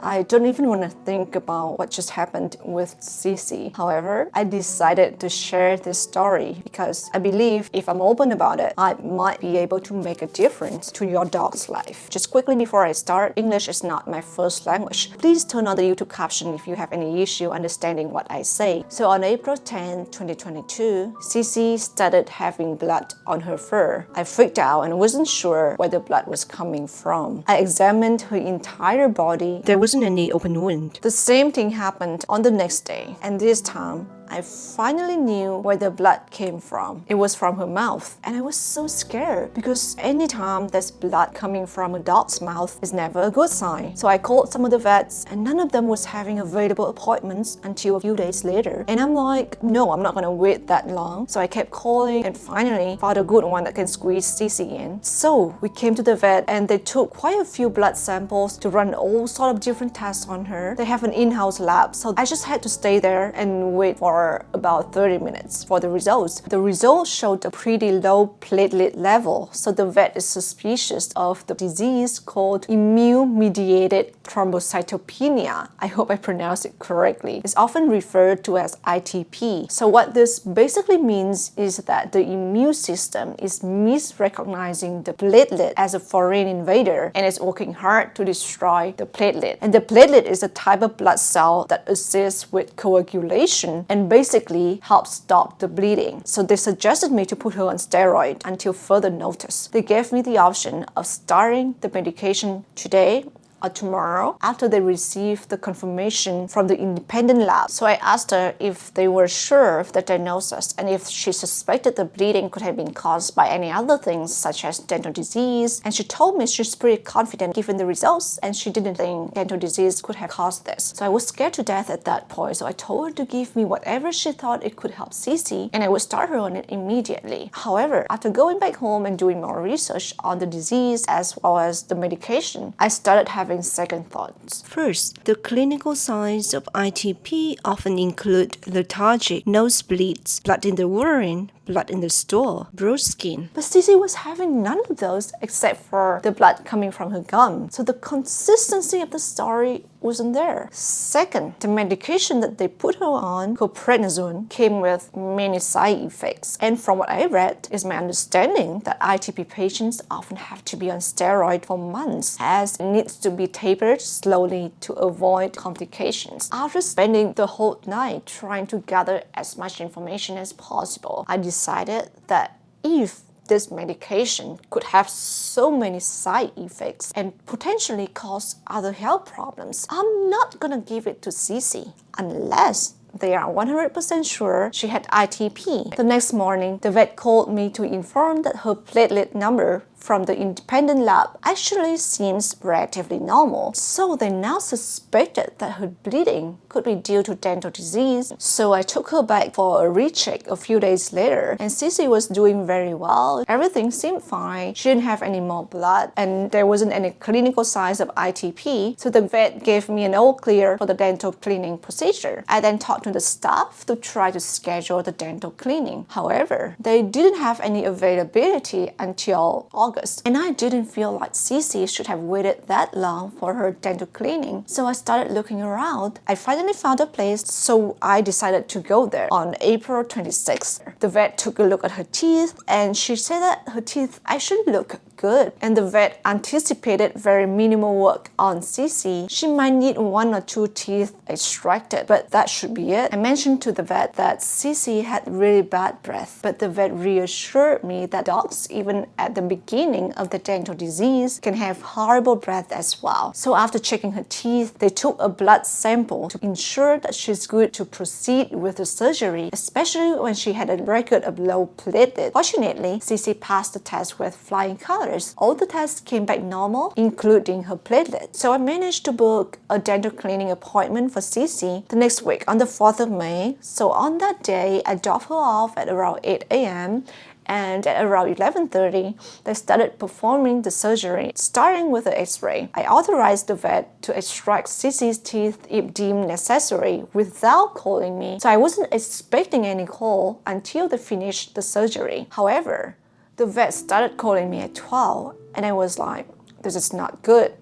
I don't even want to think about what just happened with Cece. However, I decided to share this story because I believe if I'm open about it, I might be able to make a difference to your dog's life. Just quickly before I start, English is not my first language. Please turn on the YouTube caption if you have any issue understanding what I say. So on April 10, 2022, Cece started having blood on her fur. I freaked out and wasn't sure where the blood was coming from. I examined her entire body. There wasn't any open wound. The same thing happened on the next day, and this time, I finally knew where the blood came from. It was from her mouth, and I was so scared because anytime there's blood coming from a dog's mouth is never a good sign. So I called some of the vets, and none of them was having available appointments until a few days later. And I'm like, no, I'm not gonna wait that long. So I kept calling and finally found a good one that can squeeze Cece in. So we came to the vet, and they took quite a few blood samples to run all sort of different tests on her. They have an in-house lab, so I just had to stay there and wait for about 30 minutes for the results. The results showed a pretty low platelet level, so the vet is suspicious of the disease called immune-mediated thrombocytopenia. I hope I pronounced it correctly. It's often referred to as ITP. So what this basically means is that the immune system is misrecognizing the platelet as a foreign invader and is working hard to destroy the platelet. And the platelet is a type of blood cell that assists with coagulation and basically helps stop the bleeding. So they suggested me to put her on steroid until further notice. They gave me the option of starting the medication today or tomorrow after they received the confirmation from the independent lab. So I asked her if they were sure of the diagnosis and if she suspected the bleeding could have been caused by any other things such as dental disease, and she told me she's pretty confident given the results and she didn't think dental disease could have caused this. So I was scared to death at that point, so I told her to give me whatever she thought it could help Cece and I would start her on it immediately. However, after going back home and doing more research on the disease as well as the medication, I started having second thoughts. First, the clinical signs of ITP often include lethargic, nosebleeds, blood in the urine, blood in the stool, bruised skin. But Cece was having none of those except for the blood coming from her gum. So the consistency of the story wasn't there. Second, the medication that they put her on, coprednisone, came with many side effects. And from what I read, it's my understanding that ITP patients often have to be on steroid for months as it needs to be tapered slowly to avoid complications. After spending the whole night trying to gather as much information as possible, I decided that if this medication could have so many side effects and potentially cause other health problems, I'm not gonna give it to Cece unless they are 100% sure she had ITP. The next morning, the vet called me to inform that her platelet number from the independent lab actually seems relatively normal. So they now suspected that her bleeding could be due to dental disease. So I took her back for a recheck a few days later, and Cece was doing very well. Everything seemed fine. She didn't have any more blood, and there wasn't any clinical signs of ITP. So the vet gave me an all clear for the dental cleaning procedure. I then talked to the staff to try to schedule the dental cleaning. However, they didn't have any availability until August, and I didn't feel like Cece should have waited that long for her dental cleaning. So I started looking around. I finally found a place, so I decided to go there on April 26th. The vet took a look at her teeth, and she said that her teeth actually look good, and the vet anticipated very minimal work on Cece. She might need 1 or 2 teeth extracted, but that should be it. I mentioned to the vet that Cece had really bad breath, but the vet reassured me that dogs, even at the beginning of the dental disease, can have horrible breath as well. So after checking her teeth, they took a blood sample to ensure that she's good to proceed with the surgery, especially when she had a record of low platelet. Fortunately, Cece passed the test with flying colors. All the tests came back normal, including her platelet. So I managed to book a dental cleaning appointment for Cece the next week on the 4th of May. So on that day, I dropped her off at around 8 a.m. and at around 11:30, they started performing the surgery, starting with an x-ray. I authorized the vet to extract Cece's teeth if deemed necessary without calling me, so I wasn't expecting any call until they finished the surgery. However, the vet started calling me at 12, and I was like, this is not good.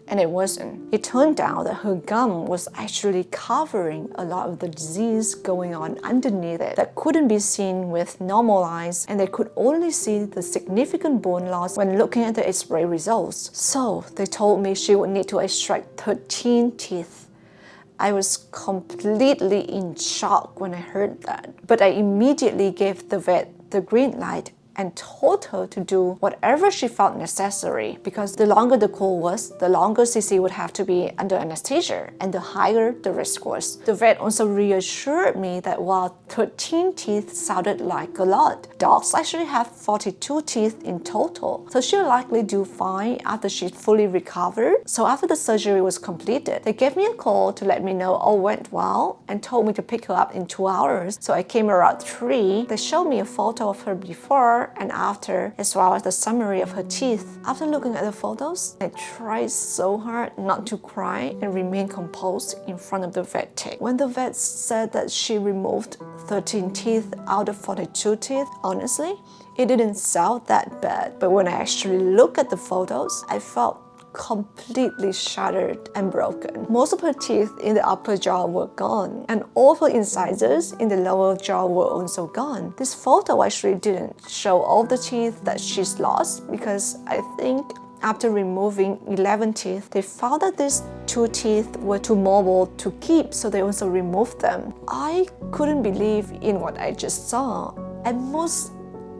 and it wasn't. It turned out that her gum was actually covering a lot of the disease going on underneath it that couldn't be seen with normal eyes, and they could only see the significant bone loss when looking at the X-ray results. So they told me she would need to extract 13 teeth. I was completely in shock when I heard that, but I immediately gave the vet the green light and told her to do whatever she felt necessary, because the longer the call was, the longer Cece would have to be under anesthesia and the higher the risk was. The vet also reassured me that while 13 teeth sounded like a lot, dogs actually have 42 teeth in total, so she'll likely do fine after she fully recovered. So after the surgery was completed, they gave me a call to let me know all went well and told me to pick her up in 2 hours. So I came around 3. They showed me a photo of her before and after, as well as the summary of her teeth. After looking at the photos, I tried so hard not to cry and remain composed in front of the vet tech. When the vet said that she removed 13 teeth out of 42 teeth, honestly, it didn't sound that bad. But when I actually looked at the photos, I felt completely shattered and broken. Most of her teeth in the upper jaw were gone, and all her incisors in the lower jaw were also gone. This photo actually didn't show all the teeth that she's lost, because I think after removing 11 teeth, they found that these 2 teeth were too mobile to keep, so they also removed them. I couldn't believe in what I just saw, and most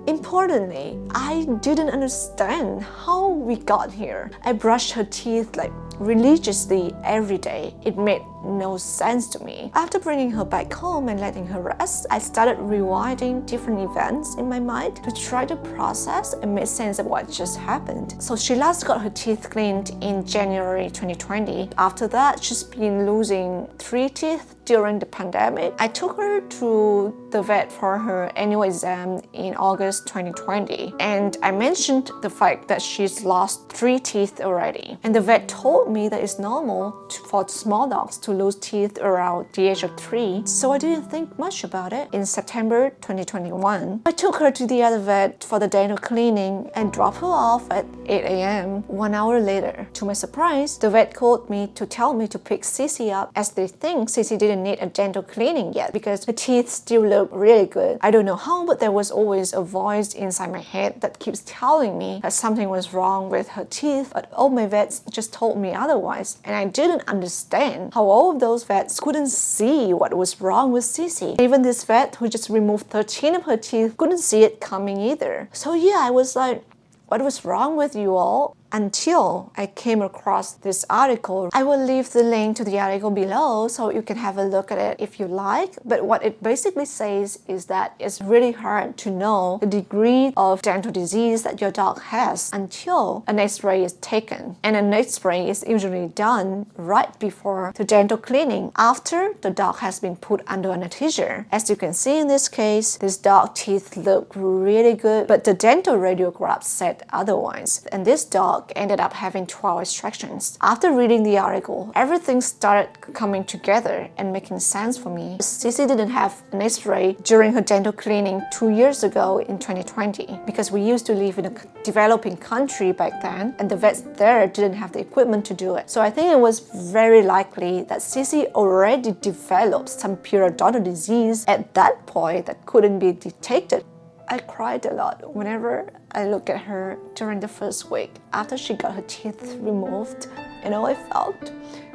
importantly, I didn't understand how we got here. I brushed her teeth like religiously every day. It made no sense to me. After bringing her back home and letting her rest, I started rewinding different events in my mind to try to process and make sense of what just happened. So she last got her teeth cleaned in January 2020. After that, she's been losing 3 teeth during the pandemic. I took her to the vet for her annual exam in August 2020, and I mentioned the fact that she's lost 3 teeth already. And the vet told me that it's normal for small dogs to lose teeth around the age of 3, so I didn't think much about it. In September 2021, I took her to the other vet for the dental cleaning and dropped her off at 8 a.m. 1 hour later. To my surprise, the vet called me to tell me to pick Cece up, as they think Cece didn't need a dental cleaning yet because her teeth still look really good. I don't know how, but there was always a voice inside my head that keeps telling me that something was wrong with her teeth, but all my vets just told me otherwise, and I didn't understand how all of those vets couldn't see what was wrong with Cece. Even this vet who just removed 13 of her teeth couldn't see it coming either. So yeah, I was like, what was wrong with you all? Until I came across this article. I will leave the link to the article below so you can have a look at it if you like. But what it basically says is that it's really hard to know the degree of dental disease that your dog has until an X-ray is taken. And an X-ray is usually done right before the dental cleaning, after the dog has been put under anesthesia. As you can see in this case, this dog's teeth look really good, but the dental radiograph said otherwise. And this dog ended up having 12 extractions. After reading the article, everything started coming together and making sense for me. Cece didn't have an X-ray during her dental cleaning 2 years ago in 2020 because we used to live in a developing country back then, and the vets there didn't have the equipment to do it. So I think it was very likely that Cece already developed some periodontal disease at that point that couldn't be detected. I cried a lot whenever I look at her during the first week after she got her teeth removed, and all I felt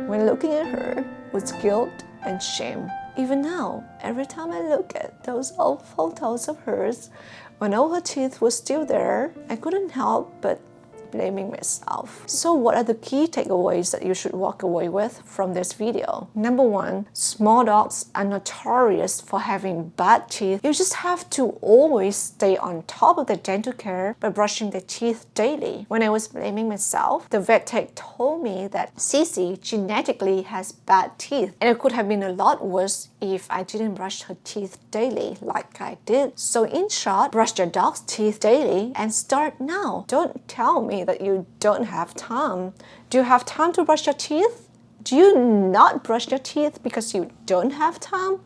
when looking at her was guilt and shame. Even now, every time I look at those old photos of hers when all her teeth were still there, I couldn't help but blaming myself. So what are the key takeaways that you should walk away with from this video? Number 1, small dogs are notorious for having bad teeth. You just have to always stay on top of their dental care by brushing their teeth daily. When I was blaming myself, the vet tech told me that Cece genetically has bad teeth, and it could have been a lot worse if I didn't brush her teeth daily like I did. So in short, brush your dog's teeth daily and start now. Don't tell me that you don't have time. Do you have time to brush your teeth? Do you not brush your teeth because you don't have time?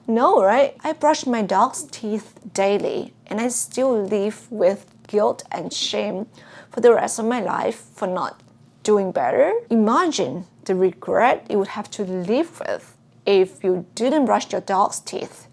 No, right? I brush my dog's teeth daily, and I still live with guilt and shame for the rest of my life for not doing better. Imagine the regret you would have to live with if you didn't brush your dog's teeth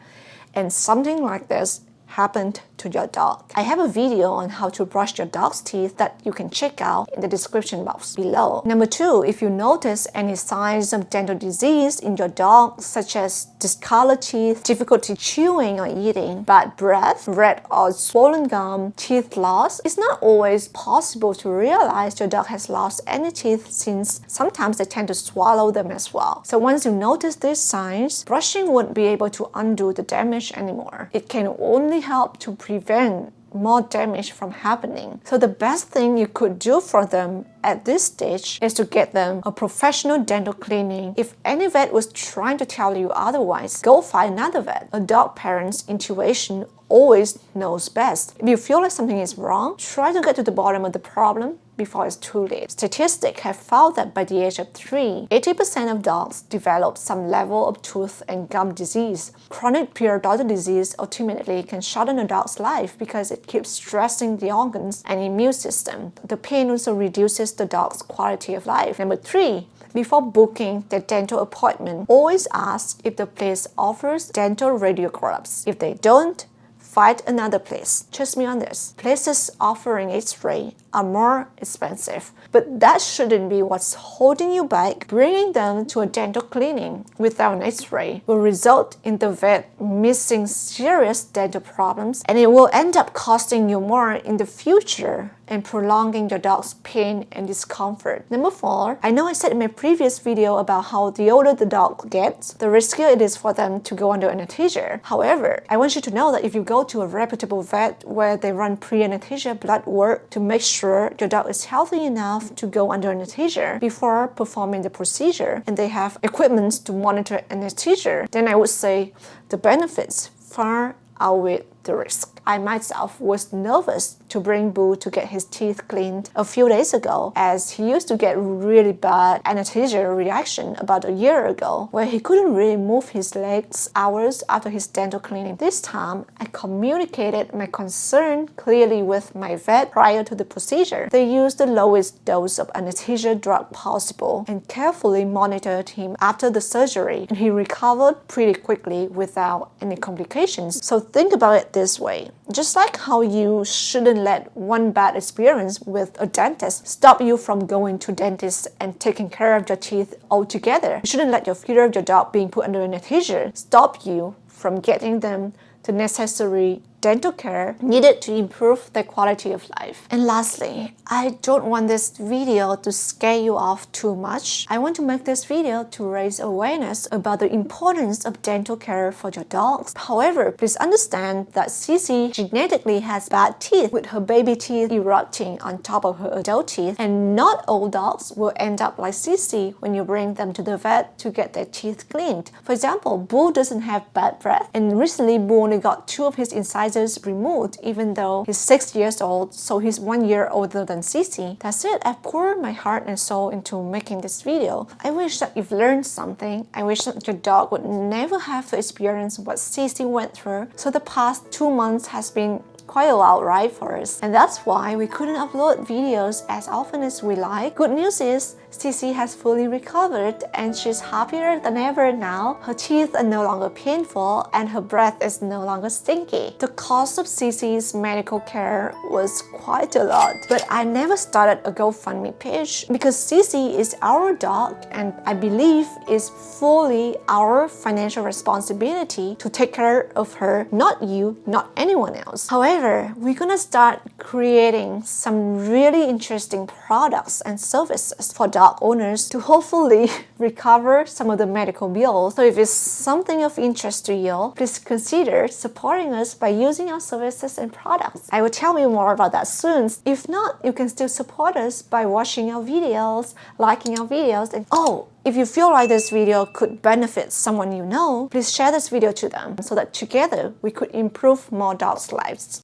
and something like this happened to your dog. I have a video on how to brush your dog's teeth that you can check out in the description box below. Number 2, if you notice any signs of dental disease in your dog, such as discolored teeth, difficulty chewing or eating, bad breath, red or swollen gum, teeth loss, it's not always possible to realize your dog has lost any teeth, since sometimes they tend to swallow them as well. So once you notice these signs, brushing won't be able to undo the damage anymore. It can only help to prevent more damage from happening. So the best thing you could do for them at this stage is to get them a professional dental cleaning. If any vet was trying to tell you otherwise, go find another vet. A dog parent's intuition always knows best. If you feel like something is wrong, try to get to the bottom of the problem before it's too late. Statistics have found that by the age of 3, 80% of dogs develop some level of tooth and gum disease. Chronic periodontal disease ultimately can shorten a dog's life because it keeps stressing the organs and immune system. The pain also reduces the dog's quality of life. Number 3, before booking the dental appointment, always ask if the place offers dental radiographs. If they don't, find another place. Trust me on this. Places offering X-ray are more expensive, but that shouldn't be what's holding you back. Bringing them to a dental cleaning without an X-ray will result in the vet missing serious dental problems, and it will end up costing you more in the future and prolonging your dog's pain and discomfort. Number 4, I know I said in my previous video about how the older the dog gets, the riskier it is for them to go under anesthesia. However, I want you to know that if you go to a reputable vet where they run pre-anesthesia blood work to make sure your dog is healthy enough to go under anesthesia before performing the procedure, and they have equipment to monitor anesthesia, then I would say the benefits far outweigh the risk. I myself was nervous to bring Boo to get his teeth cleaned a few days ago, as he used to get really bad anesthesia reaction about a year ago, where he couldn't really move his legs hours after his dental cleaning. This time, I communicated my concern clearly with my vet prior to the procedure. They used the lowest dose of anesthesia drug possible and carefully monitored him after the surgery, and he recovered pretty quickly without any complications. So think about it this way. Just like how you shouldn't let one bad experience with a dentist stop you from going to dentist and taking care of your teeth altogether. You shouldn't let your fear of your dog being put under anesthesia stop you from getting them the necessary dental care needed to improve their quality of life. And lastly, I don't want this video to scare you off too much. I want to make this video to raise awareness about the importance of dental care for your dogs. However, please understand that Cece genetically has bad teeth, with her baby teeth erupting on top of her adult teeth, and not all dogs will end up like Cece when you bring them to the vet to get their teeth cleaned. For example, Boo doesn't have bad breath, and recently Boo only got 2 of his incisors removed, even though he's 6 years old, so he's 1 year older than Cece. That's it. I've poured my heart and soul into making this video. I wish that you've learned something. I wish that your dog would never have to experience what Cece went through. So the past 2 months has been quite a wild ride for us, and that's why we couldn't upload videos as often as we like. Good news is Cece has fully recovered and she's happier than ever now. Her teeth are no longer painful and her breath is no longer stinky. The cost of Cece's medical care was quite a lot, but I never started a GoFundMe page because Cece is our dog, and I believe it's fully our financial responsibility to take care of her, not you, not anyone else. However, we're gonna start creating some really interesting products and services for dog owners to hopefully recover some of the medical bills. So if it's something of interest to you, please consider supporting us by using our services and products. I will tell you more about that soon. If not, you can still support us by watching our videos, liking our videos, and if you feel like this video could benefit someone you know, please share this video to them so that together we could improve more dogs' lives.